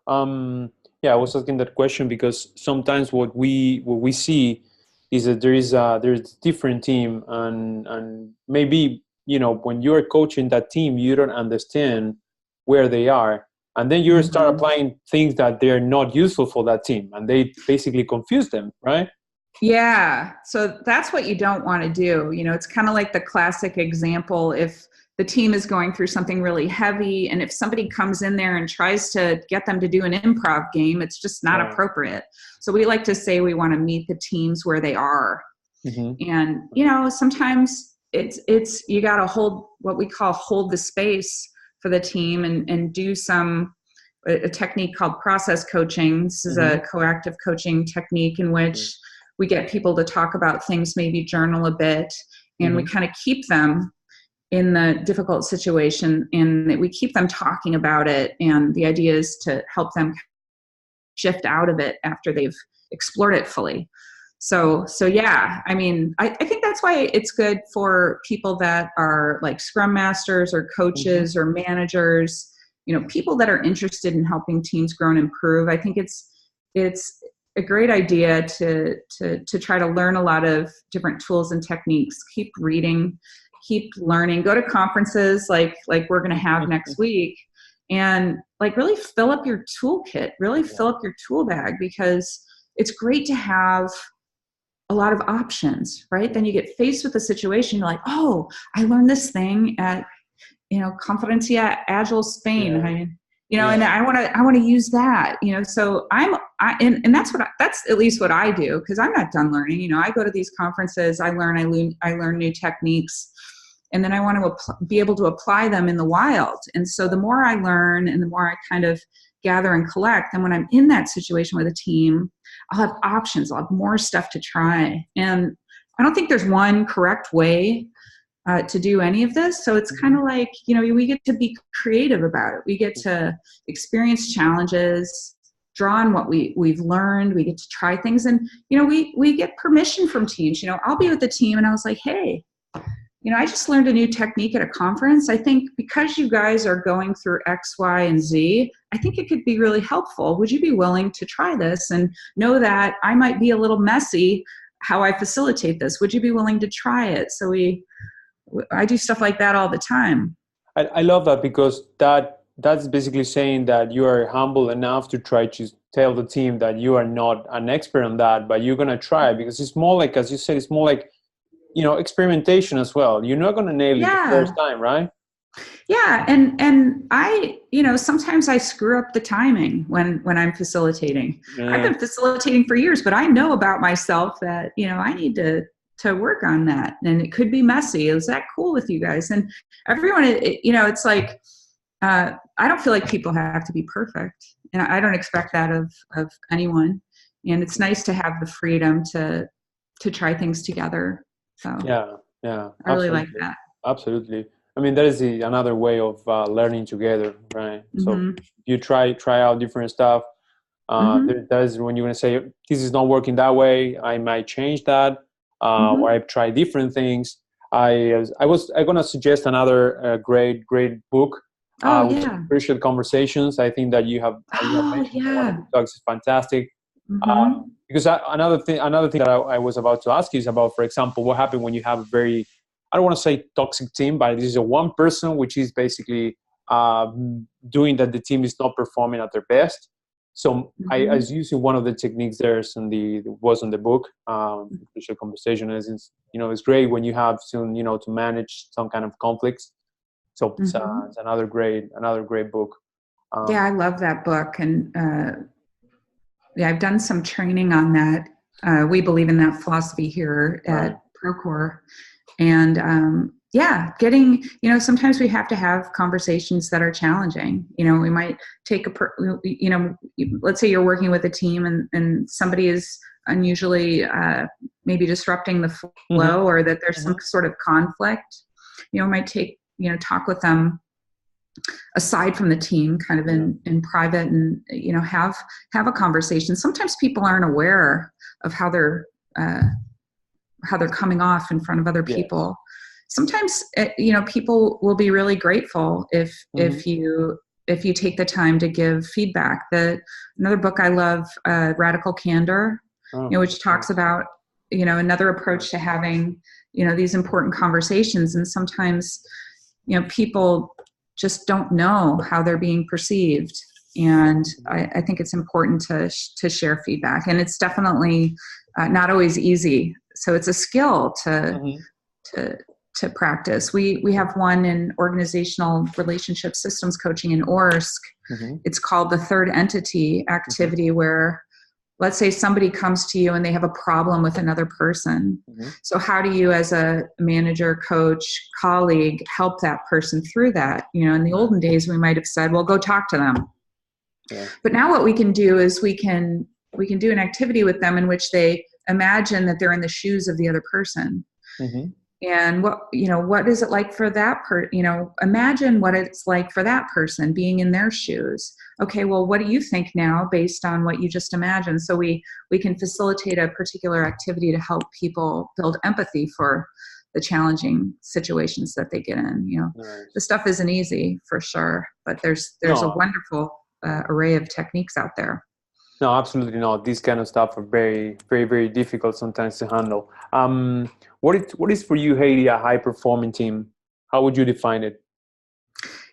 Yeah, I was asking that question because sometimes what we see is that there's a different team, and maybe, you know, when you're coaching that team, you don't understand where they are, and then you start applying things that they're not useful for that team, and they basically confuse them, right? Yeah. So that's what you don't want to do. You know, it's kind of like the classic example. If the team is going through something really heavy, and if somebody comes in there and tries to get them to do an improv game, it's just not appropriate. So we like to say we want to meet the teams where they are. And, you know, sometimes it's you got to hold what we call hold the space for the team and do a technique called process coaching. This is a coactive coaching technique in which we get people to talk about things, maybe journal a bit, and we kind of keep them in the difficult situation, and we keep them talking about it. And the idea is to help them shift out of it after they've explored it fully. So yeah, I mean, I think that's why it's good for people that are like scrum masters or coaches or managers, you know, people that are interested in helping teams grow and improve. I think it's a great idea to try to learn a lot of different tools and techniques. Keep reading, keep learning, go to conferences like we're going to have next week, and like really fill up your toolkit, really fill up your tool bag, because it's great to have a lot of options, right? Then you get faced with a situation, you're like, oh, I learned this thing at, you know, Conferencia Agile Spain. And I want to use that, you know. So and that's at least what I do, because I'm not done learning. You know, I go to these conferences, I learn new techniques, and then I want to be able to apply them in the wild. And so the more I learn and the more I kind of gather and collect, and when I'm in that situation with a team, I'll have options. I'll have more stuff to try. And I don't think there's one correct way to do any of this. So it's kind of like, you know, we get to be creative about it. We get to experience challenges, draw on what we've learned. We get to try things. And, you know, we get permission from teams. You know, I'll be with the team and I was like, hey, you know, I just learned a new technique at a conference. I think because you guys are going through X, Y, and Z, I think it could be really helpful. Would you be willing to try this and know that I might be a little messy how I facilitate this? Would you be willing to try it? So I do stuff like that all the time. I love that, because that's basically saying that you are humble enough to try to tell the team that you are not an expert on that, but you're going to try, because it's more like, as you said, it's more like, you know, experimentation as well. You're not going to nail it the first time, right? Yeah. And I, you know, sometimes I screw up the timing when I'm facilitating. I've been facilitating for years, but I know about myself that, you know, I need to work on that, and it could be messy. Is that cool with you guys? And everyone, you know, it's like, I don't feel like people have to be perfect, and I don't expect that of anyone. And it's nice to have the freedom to try things together. So yeah, I really like that. Absolutely. I mean, that is another way of learning together, right? So you try out different stuff. That is when you're going to say, this is not working that way, I might change that, or I try different things. I'm going to suggest another great book, which is Crucial Conversations. I think that you have mentioned one of the talks is fantastic. Because another thing that I was about to ask you is about, for example, what happened when you have a very, I don't want to say toxic team, but this is a one person which is basically doing that the team is not performing at their best. So I was using one of the techniques there was on the book, Crucial Conversation. Is, you know, it's great when you have to, you know, to manage some kind of conflicts. So it's another great book. I love that book. And I've done some training on that. We believe in that philosophy here at Procore. And getting, you know, sometimes we have to have conversations that are challenging. You know, we might take you know, let's say you're working with a team and somebody is unusually maybe disrupting the flow, or that there's some sort of conflict. You know, might take, you know, talk with them aside from the team, kind of in private, and have a conversation. Sometimes people aren't aware of how they're coming off in front of other people. Sometimes people will be really grateful if you take the time to give feedback. Another book I love, Radical Candor, which talks about another approach to having these important conversations. And sometimes people just don't know how they're being perceived, and I think it's important to share feedback. And it's definitely not always easy. So it's a skill to practice. We have one in organizational relationship systems coaching in ORSC. It's called the third entity activity, where let's say somebody comes to you and they have a problem with another person. So how do you, as a manager, coach, colleague, help that person through that? In the olden days, we might have said, well, go talk to them. But now what we can do is we can do an activity with them in which they imagine that they're in the shoes of the other person. And what is it like for that imagine what it's like for that person being in their shoes. Okay, well, what do you think now based on what you just imagined? So we can facilitate a particular activity to help people build empathy for the challenging situations that they get in. The stuff isn't easy for sure, but there's a wonderful array of techniques out there. No, absolutely not. These kind of stuff are very, very, very difficult sometimes to handle. What is for you, Heidi, a high-performing team? How would you define it?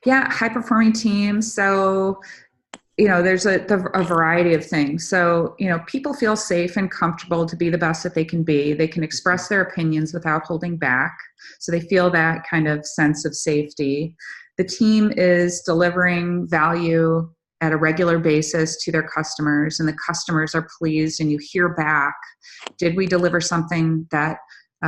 Yeah, high-performing team. So, there's a variety of things. So, people feel safe and comfortable to be the best that they can be. They can express their opinions without holding back. So they feel that kind of sense of safety. The team is delivering value at a regular basis to their customers, and the customers are pleased, and you hear back, did we deliver something that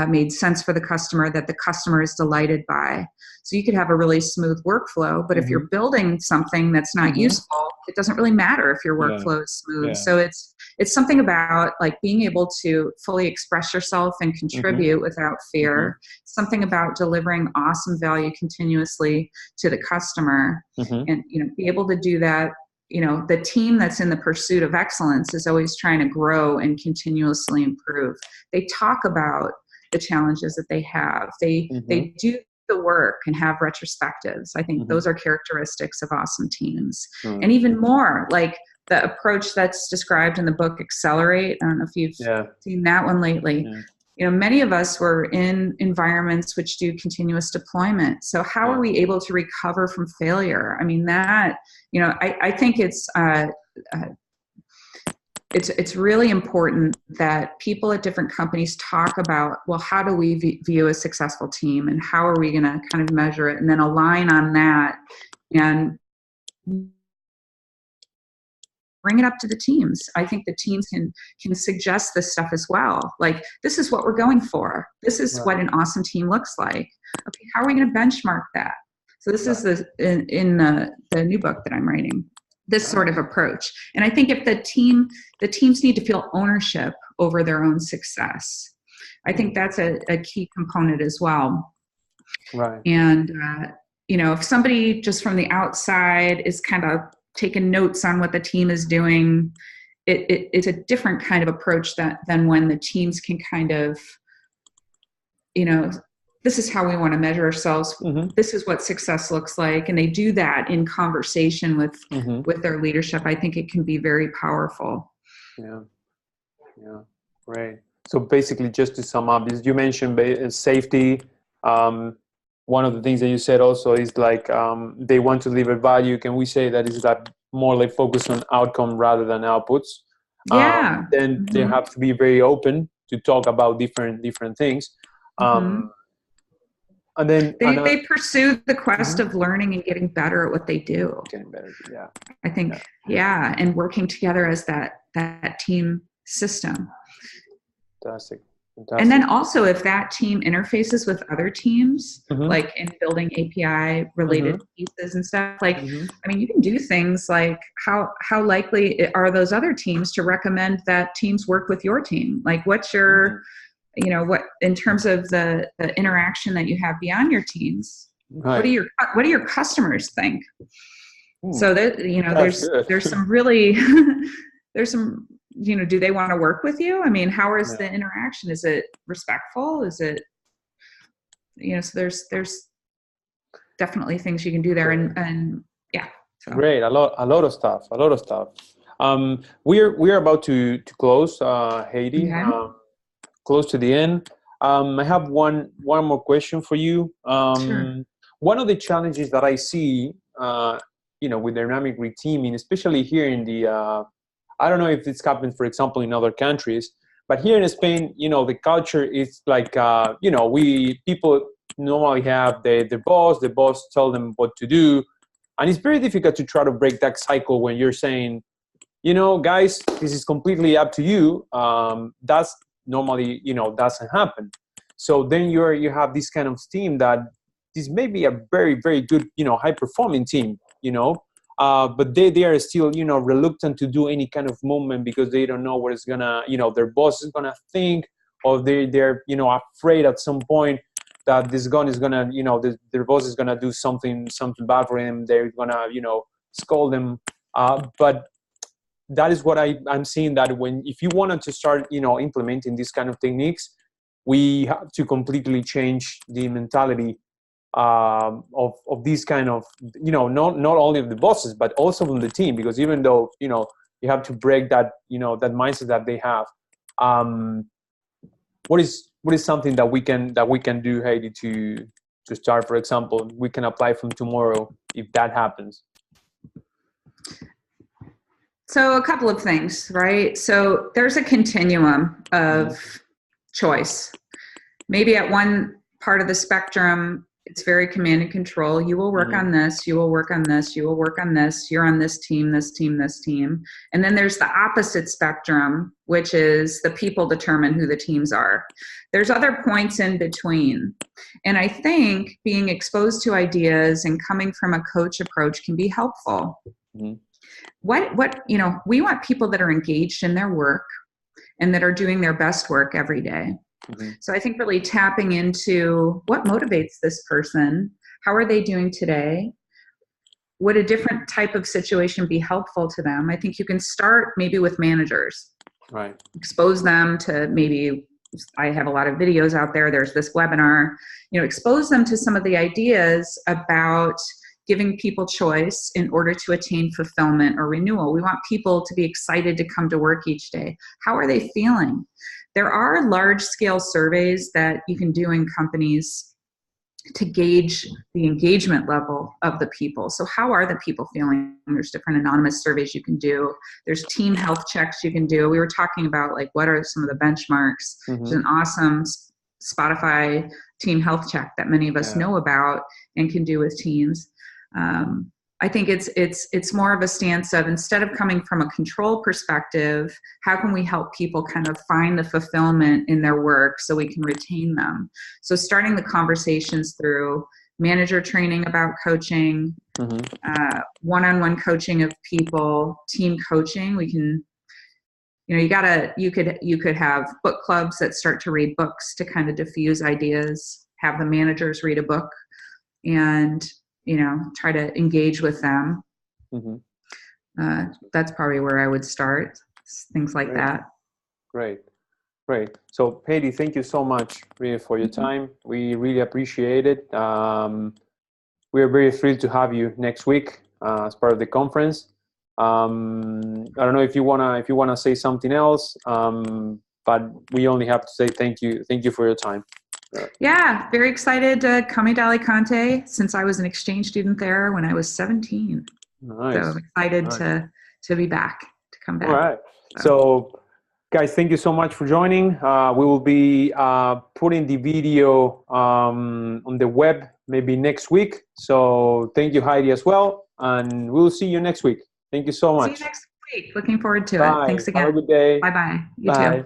made sense for the customer, that the customer is delighted by? So you could have a really smooth workflow, but if you're building something that's not useful, it doesn't really matter if your workflow is smooth. So it's something about like being able to fully express yourself and contribute without fear. Something about delivering awesome value continuously to the customer, and be able to do that. The team that's in the pursuit of excellence is always trying to grow and continuously improve. They talk about the challenges that they have. They do the work and have retrospectives. I think those are characteristics of awesome teams. And even more, like the approach that's described in the book Accelerate. I don't know if you've seen that one lately. Many of us were in environments which do continuous deployment. So how are we able to recover from failure? I mean, that, I think it's really important that people at different companies talk about, well, how do we view a successful team, and how are we going to kind of measure it, and then align on that and bring it up to the teams. I think the teams can suggest this stuff as well. Like, this is what we're going for. This is what an awesome team looks like. Okay, how are we going to benchmark that? So this is in the new book that I'm writing, this sort of approach. And I think if the teams need to feel ownership over their own success. I think that's a key component as well. Right. And, if somebody just from the outside is kind of taking notes on what the team is doing, it's a different kind of approach than when the teams can kind of, this is how we want to measure ourselves. This is what success looks like. And they do that in conversation with their leadership. I think it can be very powerful. Yeah. Right. So basically, just to sum up, as you mentioned safety. One of the things that you said also is like they want to deliver value. Can we say that is that more like focus on outcome rather than outputs? Yeah. Then they have to be very open to talk about different things. And then they pursue the quest of learning and getting better at what they do. Getting better, yeah. I think, and working together as that team system. Fantastic. And then also, if that team interfaces with other teams, like in building API related pieces and stuff, like, I mean, you can do things like how likely are those other teams to recommend that teams work with your team? Like, what's your, what in terms of the interaction that you have beyond your teams, Right. What do your customers think? So that, there's some really, there's some, do they want to work with you? I mean, how is the interaction? Is it respectful? Is it, so there's definitely things you can do there. And yeah. So. Great. A lot of stuff. We're about to close, Heidi, close to the end. I have one more question for you. Sure. One of the challenges that I see, with dynamic reteaming, especially here in the, I don't know if it's happened, for example, in other countries, but here in Spain, the culture is like, people normally have the boss tell them what to do. And it's very difficult to try to break that cycle when you're saying, guys, this is completely up to you. That's normally, doesn't happen. So then you have this kind of team that this may be a very, very good, high-performing team, but they are still, reluctant to do any kind of movement because they don't know what it's gonna, their boss is gonna think, or they're afraid at some point that this gun is gonna, their boss is gonna do something bad for him. They're gonna, scold them. But that is what I'm seeing, that if you wanted to start, implementing these kind of techniques, we have to completely change the mentality of these kind of, not only of the bosses, but also from the team, because even though, you have to break that, that mindset that they have. What is something that we can do, Heidi, to start? For example, we can apply from tomorrow if that happens. So a couple of things, right? So there's a continuum of choice. Maybe at one part of the spectrum, it's very command and control. You will work on this, you will work on this, you will work on this, you're on this team, this team, this team. And then there's the opposite spectrum, which is the people determine who the teams are. There's other points in between. And I think being exposed to ideas and coming from a coach approach can be helpful. We want people that are engaged in their work and that are doing their best work every day. So I think really tapping into what motivates this person, how are they doing today? Would a different type of situation be helpful to them? I think you can start maybe with managers. Right. Expose them to, maybe I have a lot of videos out there. There's this webinar, expose them to some of the ideas about giving people choice in order to attain fulfillment or renewal. We want people to be excited to come to work each day. How are they feeling? There are large-scale surveys that you can do in companies to gauge the engagement level of the people. So how are the people feeling? There's different anonymous surveys you can do. There's team health checks you can do. We were talking about what are some of the benchmarks. There's an awesome Spotify team health check that many of us know about and can do with teams. I think it's more of a stance of, instead of coming from a control perspective, how can we help people kind of find the fulfillment in their work so we can retain them? So starting the conversations through manager training about coaching, one-on-one coaching of people, team coaching. We can, you could have book clubs that start to read books to kind of diffuse ideas, have the managers read a book, and try to engage with them. That's probably where I would start. Things like that. Great. So Heidi, thank you so much really for your time. We really appreciate it. We are very thrilled to have you next week as part of the conference. I don't know if you wanna say something else, but we only have to say thank you for your time. Yeah, very excited to come to Alicante since I was an exchange student there when I was 17. Nice. So I'm excited to be back, to come back. All right. So guys, thank you so much for joining. We will be putting the video on the web maybe next week. So thank you, Heidi, as well. And we'll see you next week. Thank you so much. See you next week. Looking forward to Bye. it. Thanks again. Have a good day. Bye-bye. You Bye. too.